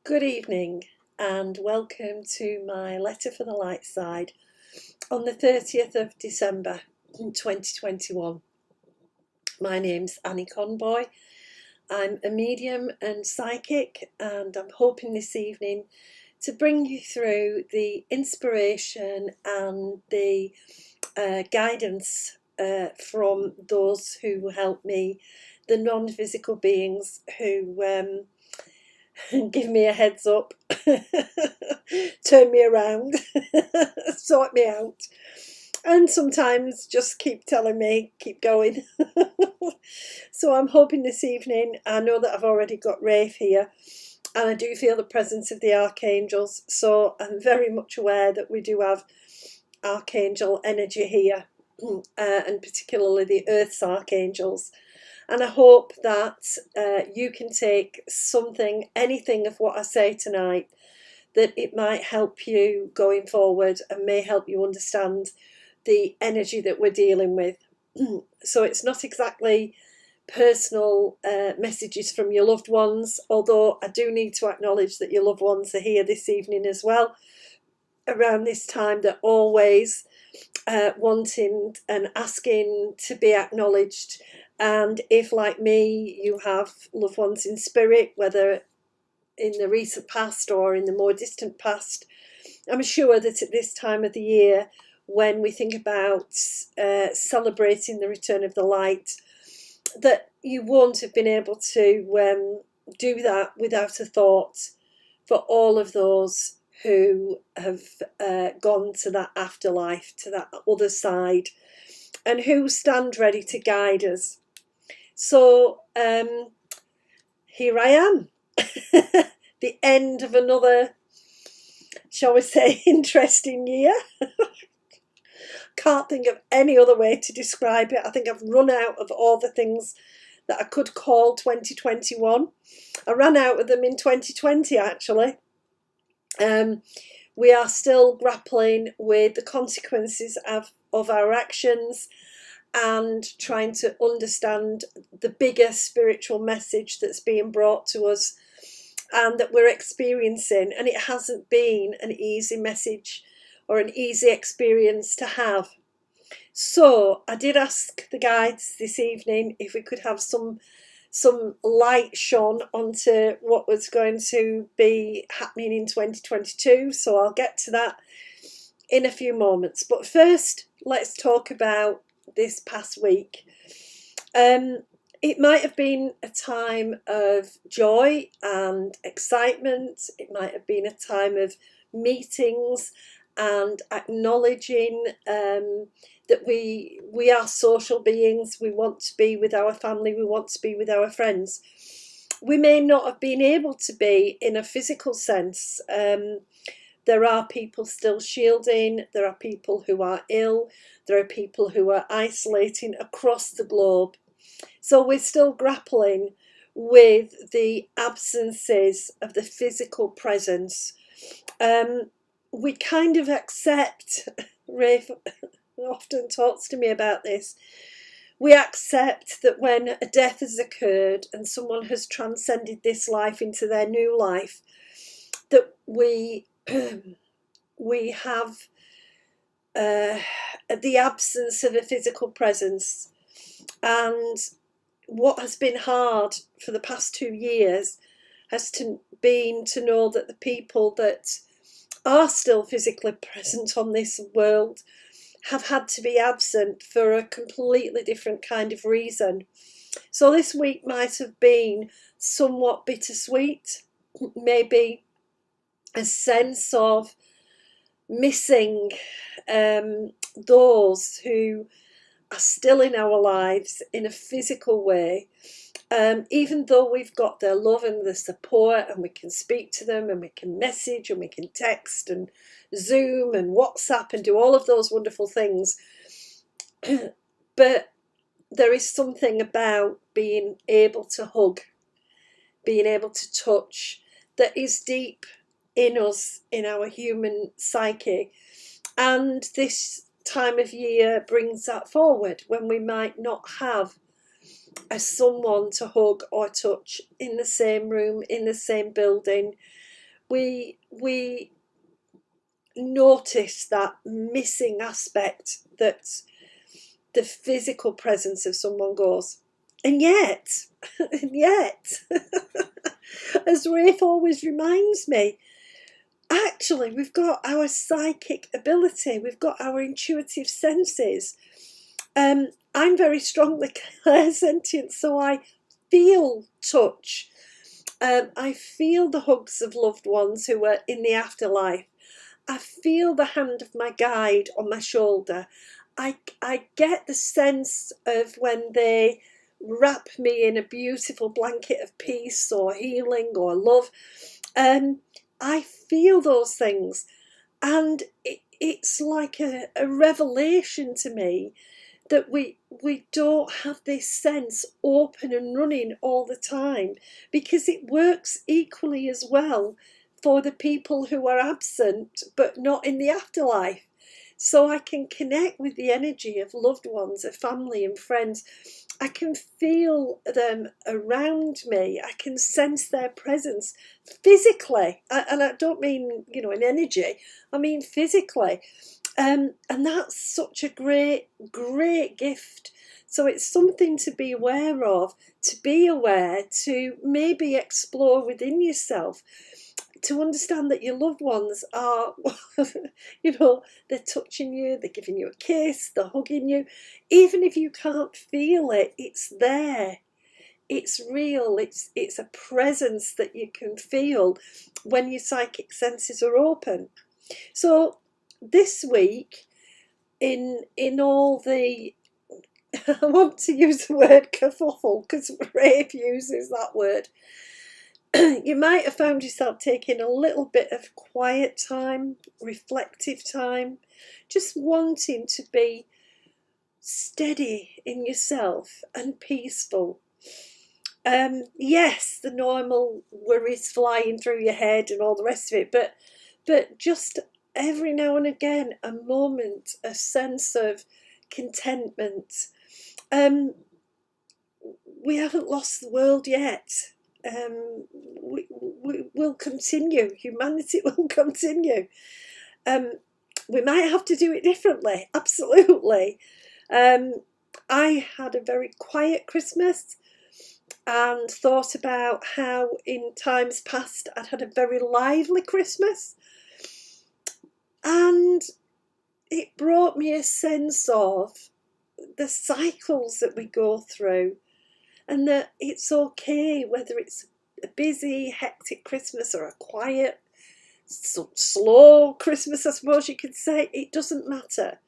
Good evening and welcome to my letter for the light side on the 30th of December 2021. My name's Annie Conboy. I'm a medium and psychic, and I'm hoping this evening to bring you through the inspiration and the guidance from those who help me, the non-physical beings who give me a heads up, turn me around, sort me out, and sometimes just keep telling me, keep going. So I'm hoping this evening, I know that I've already got Rafe here, and I do feel the presence of the archangels, so I'm very much aware that we do have archangel energy here, and particularly the Earth's archangels. And I hope that you can take something, anything of what I say tonight, that it might help you going forward and may help you understand the energy that we're dealing with. So it's not exactly personal messages from your loved ones, although I do need to acknowledge that your loved ones are here this evening as well. Around this time, they're always wanting and asking to be acknowledged. And if, like me, you have loved ones in spirit, whether in the recent past or in the more distant past, I'm sure that at this time of the year, when we think about celebrating the return of the light, that you won't have been able to do that without a thought for all of those who have gone to that afterlife, to that other side, and who stand ready to guide us. So here I am, the end of another, shall we say, interesting year. Can't think of any other way to describe it. I think I've run out of all the things that I could call 2021. I ran out of them in 2020, actually. We are still grappling with the consequences of our actions and trying to understand the bigger spiritual message that's being brought to us and that we're experiencing. And it hasn't been an easy message or an easy experience to have. So I did ask the guides this evening if we could have some light shone onto what was going to be happening in 2022. So I'll get to that in a few moments. But first, let's talk about this past week. It might have been a time of joy and excitement. It might have been a time of meetings and acknowledging that we are social beings. We want to be with our family, we want to be with our friends. We may not have been able to be in a physical sense. There are people still shielding, there are people who are ill, there are people who are isolating across the globe. So we're still grappling with the absences of the physical presence. We kind of accept, Rafe often talks to me about this, we accept that when a death has occurred and someone has transcended this life into their new life, that we have the absence of a physical presence. And what has been hard for the past 2 years has been to know that the people that are still physically present on this world have had to be absent for a completely different kind of reason. So this week might have been somewhat bittersweet, maybe a sense of missing those who are still in our lives in a physical way, even though we've got their love and the support and we can speak to them and we can message and we can text and Zoom and WhatsApp and do all of those wonderful things. But there is something about being able to hug, being able to touch, that is deep in us, in our human psyche. And this time of year brings that forward, when we might not have a someone to hug or touch in the same room, in the same building, we notice that missing aspect that the physical presence of someone goes. And yet, and yet, as Rafe always reminds me, actually we've got our psychic ability, we've got our intuitive senses. I'm very strongly clairsentient, so I feel touch. I feel the hugs of loved ones who are in the afterlife. I feel the hand of my guide on my shoulder. I get the sense of when they wrap me in a beautiful blanket of peace or healing or love. I feel those things, and it's like a revelation to me that we don't have this sense open and running all the time, because it works equally as well for the people who are absent but not in the afterlife. So I can connect with the energy of loved ones, of family and friends. I can feel them around me. I can sense their presence physically. And I don't mean, in energy. I mean physically. And that's such a great, great gift. So it's something to be aware of, to be aware, to maybe explore within yourself, to understand that your loved ones are, they're touching you, they're giving you a kiss, they're hugging you. Even if you can't feel it, it's there. It's real. It's a presence that you can feel when your psychic senses are open. So this week, in all the, I want to use the word kerfuffle because Rafe uses that word. You might have found yourself taking a little bit of quiet time, reflective time, just wanting to be steady in yourself and peaceful. Yes, the normal worries flying through your head and all the rest of it, but just every now and again, a moment, a sense of contentment. We haven't lost the world yet. We will continue. Humanity will continue. We might have to do it differently, absolutely. I had a very quiet Christmas and thought about how in times past I'd had a very lively Christmas, and it brought me a sense of the cycles that we go through, and that it's okay whether it's a busy, hectic Christmas or a quiet, slow Christmas, I suppose you could say. It doesn't matter.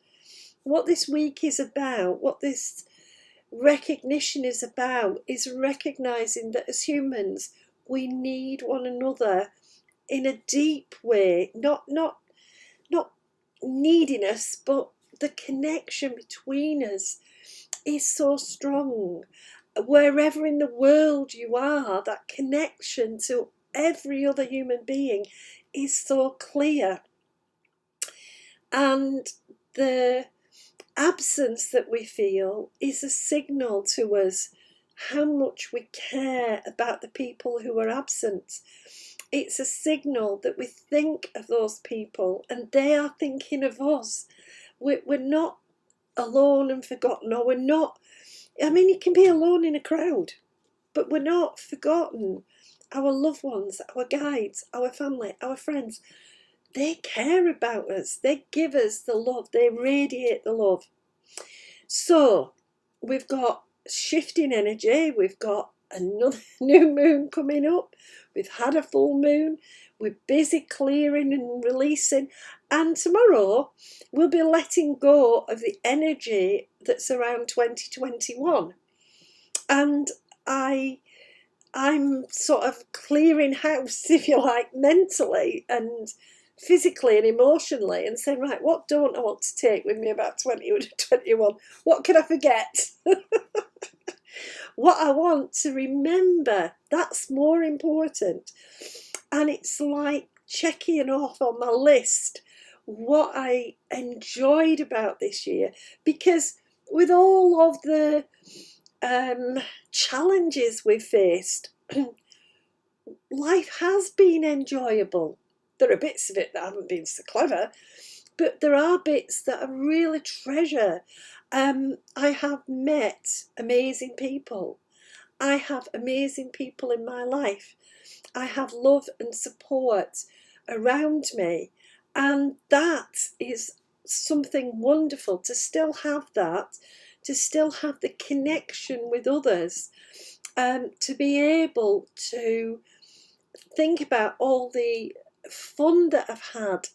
What this week is about, what this recognition is about, is recognising that as humans we need one another in a deep way, not needing us, but the connection between us is so strong. Wherever in the world you are, that connection to every other human being is so clear. And the absence that we feel is a signal to us how much we care about the people who are absent. It's a signal that we think of those people and they are thinking of us. We're not alone and forgotten, or we're not, you can be alone in a crowd, but we're not forgotten. Our loved ones, our guides, our family, our friends, they care about us. They give us the love. They radiate the love. So we've got shifting energy. We've got another new moon coming up. We've had a full moon. We're busy clearing and releasing. And tomorrow we'll be letting go of the energy that's around 2021. And I'm sort of clearing house, if you like, mentally and physically and emotionally, and saying, right, what don't I want to take with me about 2021? What can I forget? What I want to remember, that's more important. And it's like checking off on my list what I enjoyed about this year, because with all of the challenges we've faced, life has been enjoyable. there are bits of it that haven't been so clever, but there are bits that I really treasure. I have met amazing people. I have amazing people in my life. I have love and support around me. And that is something wonderful, to still have that, to still have the connection with others, to be able to think about all the fun that I've had.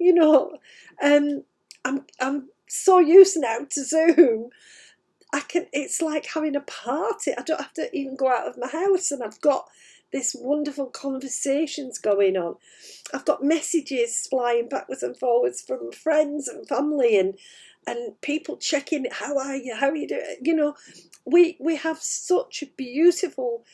you know, I'm so used now to Zoom. It's like having a party. I don't have to even go out of my house, and I've got this wonderful conversations going on. I've got messages flying backwards and forwards from friends and family, and people checking, how are you doing? We have such a beautiful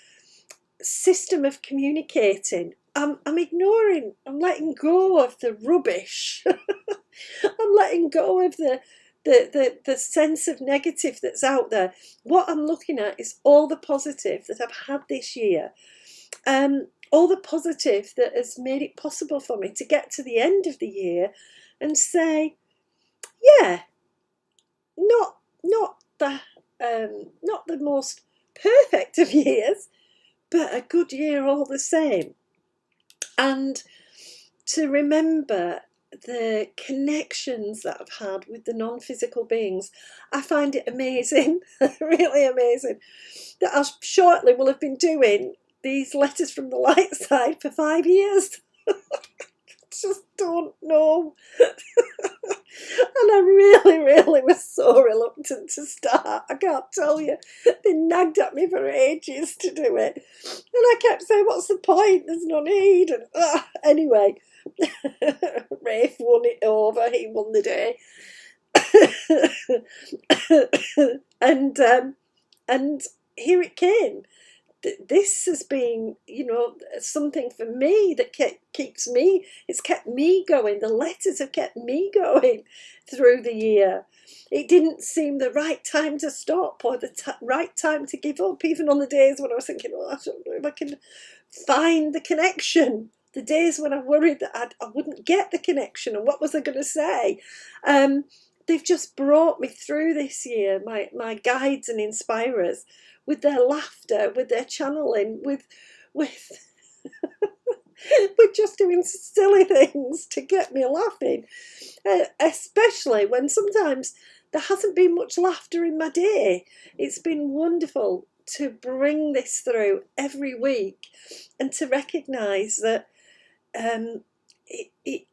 system of communicating. I'm letting go of the rubbish. I'm letting go of the sense of negative that's out there. What I'm looking at is all the positive that I've had this year. All the positive that has made it possible for me to get to the end of the year and say, yeah, not the most perfect of years, but a good year all the same. And to remember the connections that I've had with the non-physical beings. I find it amazing, really amazing, that I shortly will have been doing these letters from the light side for 5 years. Just don't know. And I really, really was so reluctant to start. I can't tell you. They nagged at me for ages to do it. And I kept saying, what's the point? There's no need. And anyway, Rafe won it over. He won the day. And here it came. This has been, something for me that it's kept me going. The letters have kept me going through the year. It didn't seem the right time to stop, or the right time to give up, even on the days when I was thinking, I don't know if I can find the connection. The days when I worried that I wouldn't get the connection, and what was I going to say? They've just brought me through this year, my guides and inspirers, with their laughter, with their channeling, with just doing silly things to get me laughing, especially when sometimes there hasn't been much laughter in my day. It's been wonderful to bring this through every week and to recognise that it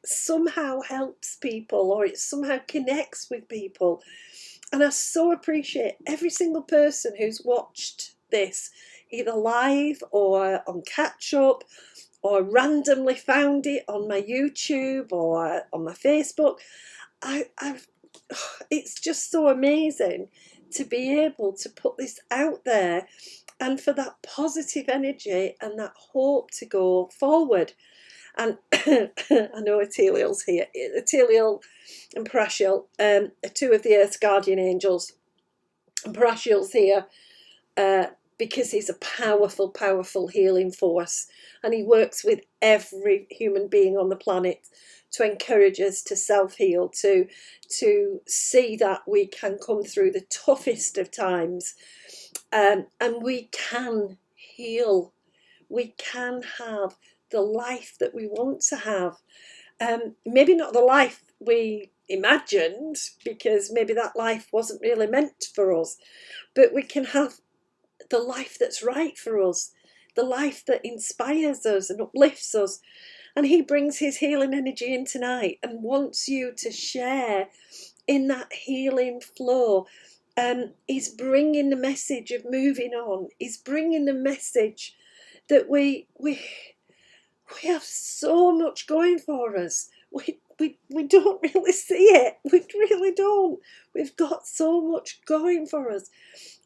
somehow helps people, or it somehow connects with people. And I so appreciate every single person who's watched this, either live or on catch up, or randomly found it on my YouTube or on my Facebook. It's just so amazing to be able to put this out there, and for that positive energy and that hope to go forward. And I know Ateliel's here. Ateliel and Parashiel are two of the Earth's guardian angels. And Parashiel's here because he's a powerful, powerful healing force. And he works with every human being on the planet to encourage us to self-heal, to see that we can come through the toughest of times, and we can heal. We can have the life that we want to have. Maybe not the life we imagined, because maybe that life wasn't really meant for us, but we can have the life that's right for us, the life that inspires us and uplifts us. And he brings his healing energy in tonight and wants you to share in that healing flow. He's bringing the message of moving on. He's bringing the message that we have so much going for us. We don't really see it. We really don't. We've got so much going for us.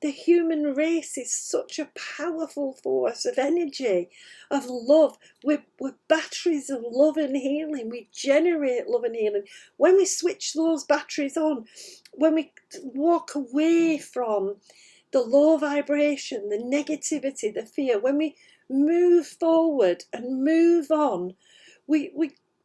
The human race is such a powerful force of energy, of love. We're batteries of love and healing. We generate love and healing. When we switch those batteries on, when we walk away from the low vibration, the negativity, the fear, when we move forward and move on. We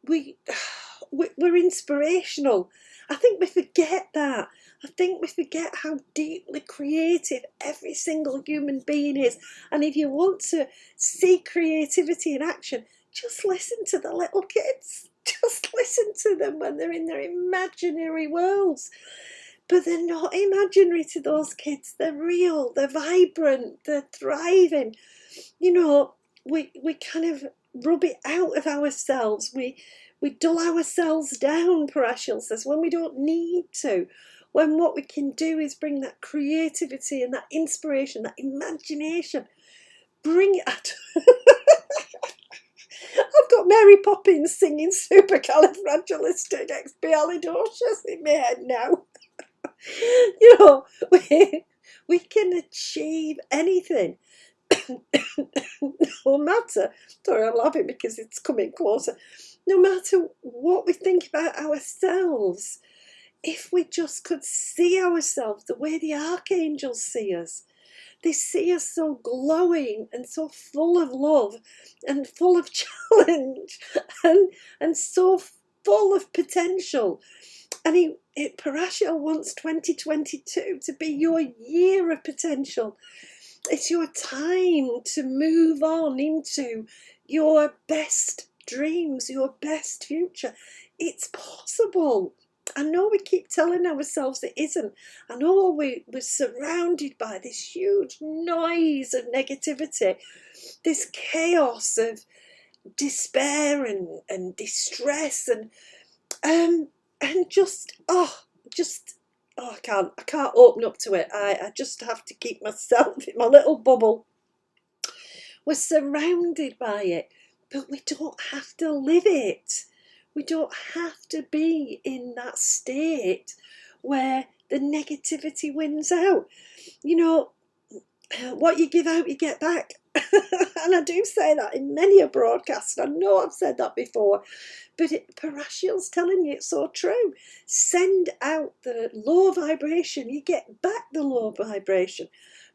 we're inspirational. I think we forget that. I think we forget how deeply creative every single human being is. And if you want to see creativity in action, just listen to the little kids. Just listen to them when they're in their imaginary worlds. But they're not imaginary to those kids. They're real, they're vibrant, they're thriving. You know, we kind of rub it out of ourselves. We dull ourselves down, Parashil says, when we don't need to. When what we can do is bring that creativity and that inspiration, that imagination. Bring it out. I've got Mary Poppins singing Supercalifragilisticexpialidocious in my head now. You know, we can achieve anything. No matter, sorry, I'm laughing because it's coming closer. No matter what we think about ourselves, if we just could see ourselves the way the archangels see us, they see us so glowing and so full of love and full of challenge and so full of potential. And Parashil wants 2022 to be your year of potential. It's your time to move on into your best dreams, your best future. It's possible. I know we keep telling ourselves it isn't. I know we're surrounded by this huge noise of negativity, this chaos of despair and distress and just I can't open up to it. I just have to keep myself in my little bubble. We're surrounded by it, but we don't have to live it. We don't have to be in that state where the negativity wins out. You know, what you give out, you get back. And I do say that in many a broadcast. I know I've said that before, but Parashil's telling you it's so true. Send out the low vibration, you get back the low vibration.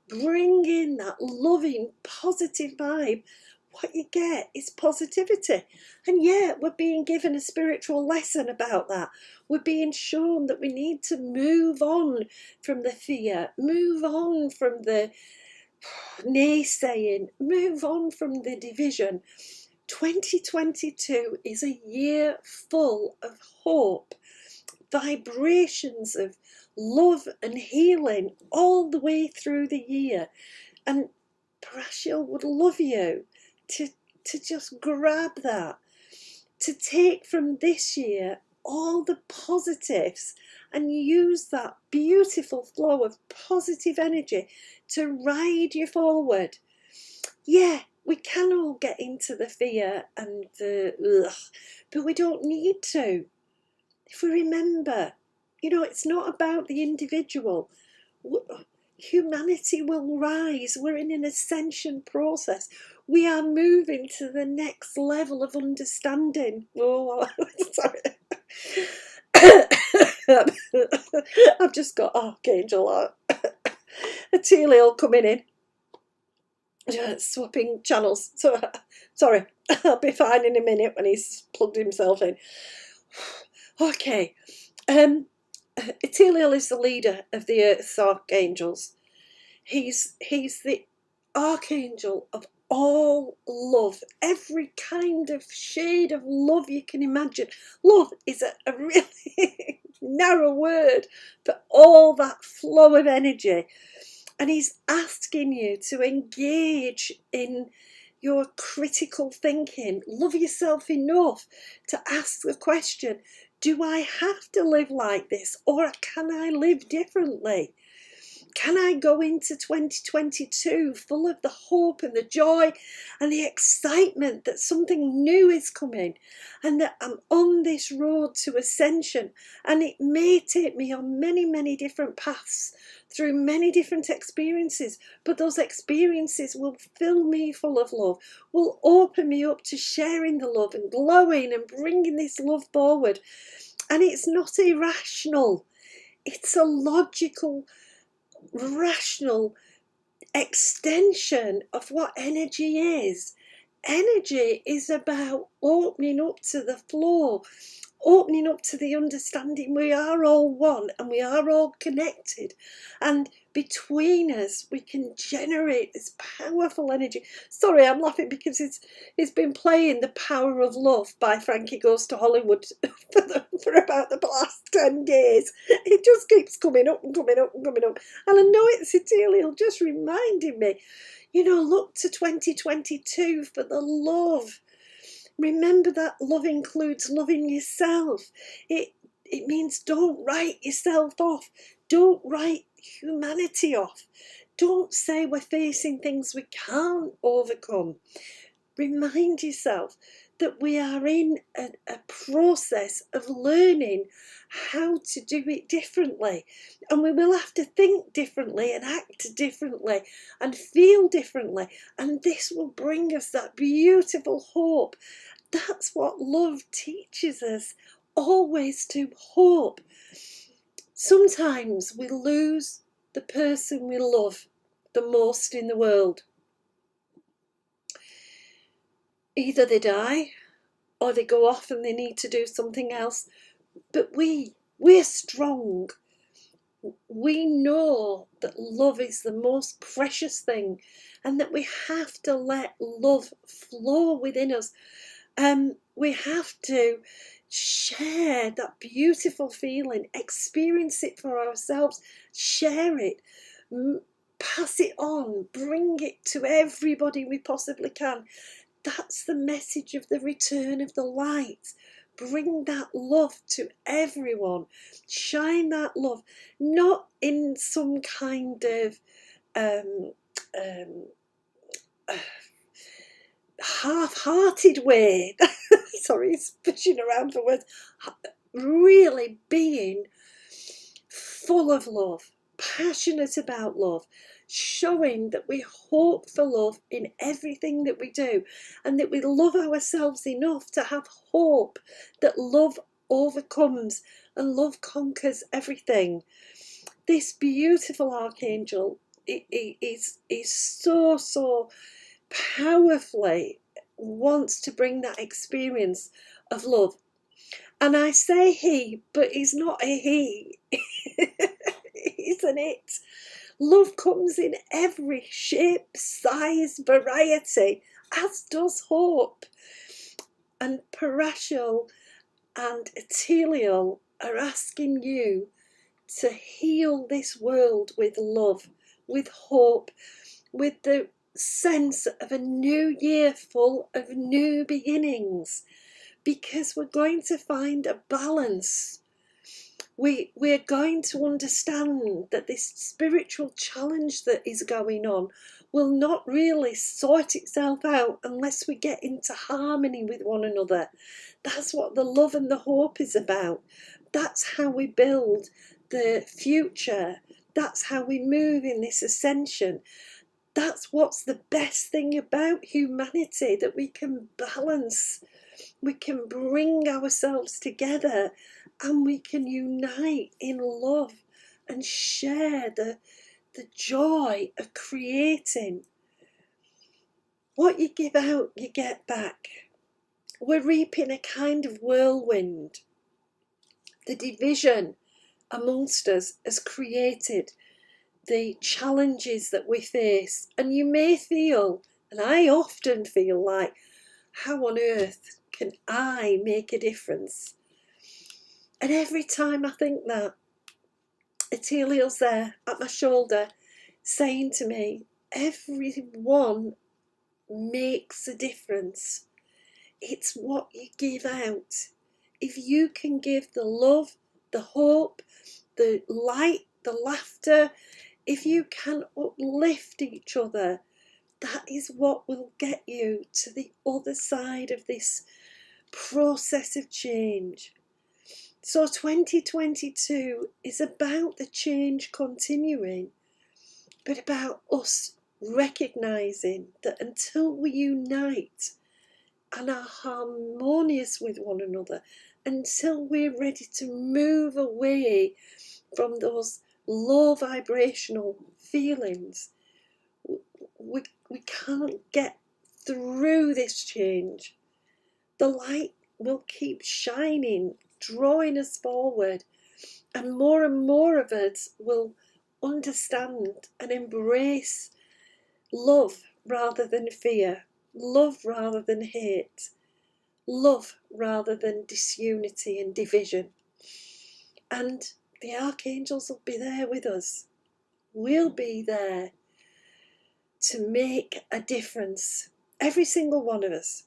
Bring in that loving, positive vibe. What you get is positivity. And yeah, we're being given a spiritual lesson about that. We're being shown that we need to move on from the fear, move on from the naysaying, move on from the division. 2022 is a year full of hope, vibrations of love and healing all the way through the year. And Parashil would love you to just grab that, to take from this year all the positives and use that beautiful flow of positive energy to ride you forward. Yeah, we can all get into the fear and the but we don't need to. If we remember, you know, it's not about the individual. Humanity will rise. We're in an ascension process. We are moving to the next level of understanding. Oh, sorry. I've just got Archangel Atelial coming in, swapping channels. So sorry, I'll be fine in a minute when he's plugged himself in. Okay, Atelial is the leader of the Earth's archangels. He's the archangel of all love, every kind of shade of love you can imagine. Love is a really narrow word for all that flow of energy. And he's asking you to engage in your critical thinking. Love yourself enough to ask the question, do I have to live like this, or can I live differently? Can I go into 2022 full of the hope and the joy and the excitement that something new is coming and that I'm on this road to ascension, and it may take me on many, many different paths through many different experiences, but those experiences will fill me full of love, will open me up to sharing the love and glowing and bringing this love forward. And it's not irrational. It's a logical, rational, extension of what energy is. Energy is about opening up to the flow, opening up to the understanding we are all one and we are all connected, and between us we can generate this powerful energy. Sorry, I'm laughing because it's been playing The Power of Love by Frankie Goes to Hollywood for about the last 10 days. It just keeps coming up and coming up and coming up, and I know it's Ethereal just reminding me, look to 2022 for the love. Remember that love includes loving yourself. It means don't write yourself off. Don't write humanity off. Don't say we're facing things we can't overcome. Remind yourself that we are in a process of learning how to do it differently, and we will have to think differently and act differently and feel differently, and this will bring us that beautiful hope. That's what love teaches us, always to hope. Sometimes we lose the person we love the most in the world. Either they die or they go off and they need to do something else. But we're strong. We know that love is the most precious thing, and that we have to let love flow within us. We have to share that beautiful feeling, experience it for ourselves, share it, pass it on, bring it to everybody we possibly can. That's the message of the return of the light. Bring that love to everyone. Shine that love, not in some kind of half-hearted way. Sorry, it's fishing around for words. Really being full of love, passionate about love, showing that we hope for love in everything that we do, and that we love ourselves enough to have hope that love overcomes and love conquers everything. This beautiful archangel is so powerfully wants to bring that experience of love. And I say he, but he's not a he. He's an it. Love comes in every shape, size, variety, as does hope. And Parashal and Ethereal are asking you to heal this world with love, with hope, with the sense of a new year full of new beginnings, because we're going to find a balance. We're going to understand that this spiritual challenge that is going on will not really sort itself out unless we get into harmony with one another. That's what the love and the hope is about. That's how we build the future. That's how we move in this ascension. That's what's the best thing about humanity, that we can balance, we can bring ourselves together, and we can unite in love and share the joy of creating. What you give out, you get back. We're reaping a kind of whirlwind. The division amongst us has created the challenges that we face, and you may feel, and I often feel like, how on earth can I make a difference? And every time I think that, Ethereal's there at my shoulder saying to me, everyone makes a difference. It's what you give out. If you can give the love, the hope, the light, the laughter, if you can uplift each other, that is what will get you to the other side of this process of change. So 2022 is about the change continuing, but about us recognising that until we unite and are harmonious with one another, until we're ready to move away from those low vibrational feelings, We can't get through this change. The light will keep shining, drawing us forward, and more of us will understand and embrace love rather than fear, love rather than hate, love rather than disunity and division. And the archangels will be there with us. We'll be there to make a difference, every single one of us.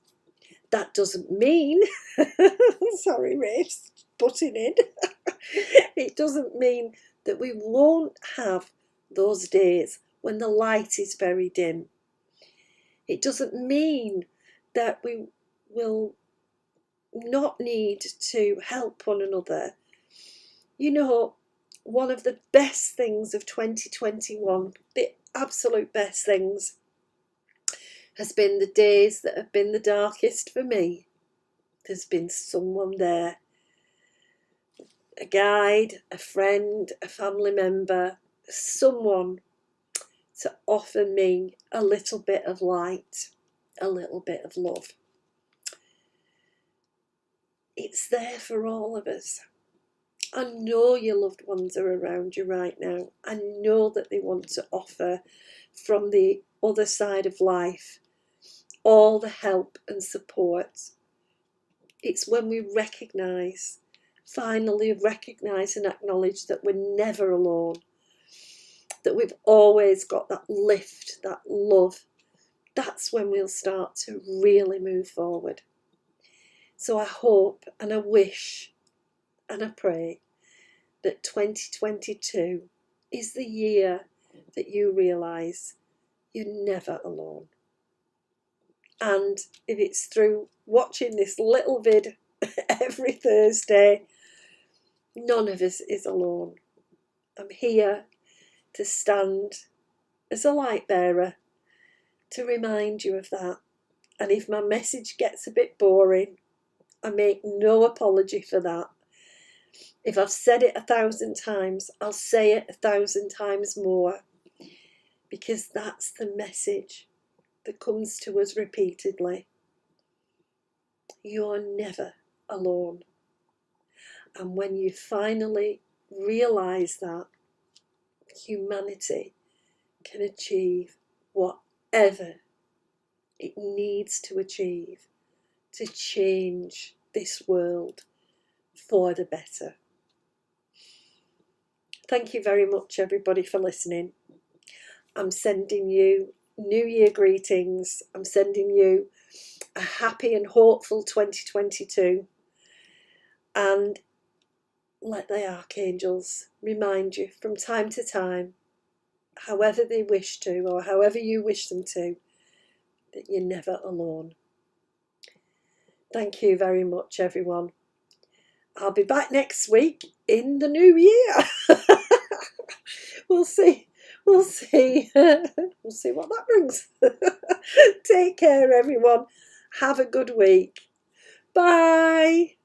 That doesn't mean, sorry Rafe, butting in, it doesn't mean that we won't have those days when the light is very dim. It doesn't mean that we will not need to help one another. You know, one of the best things of 2021, the absolute best things, has been the days that have been the darkest for me. There's been someone there, a guide, a friend, a family member, someone to offer me a little bit of light, a little bit of love. It's there for all of us. I know your loved ones are around you right now. I know that they want to offer from the other side of life all the help and support. It's when we finally recognise and acknowledge that we're never alone, that we've always got that lift, that love. That's when we'll start to really move forward. So I hope and I wish and I pray that 2022 is the year that you realise you're never alone. And if it's through watching this little vid every Thursday, none of us is alone. I'm here to stand as a light bearer to remind you of that. And if my message gets a bit boring, I make no apology for that. If I've said it 1,000 times, I'll say it 1,000 times more, because that's the message that comes to us repeatedly. You're never alone. And when you finally realise that, humanity can achieve whatever it needs to achieve to change this world for the better. Thank you very much, everybody, for listening. I'm sending you New Year greetings. I'm sending you a happy and hopeful 2022. And let the archangels remind you from time to time, however they wish to, or however you wish them to, that you're never alone. Thank you very much, everyone. I'll be back next week in the new year. We'll see. We'll see what that brings. Take care, everyone. Have a good week. Bye.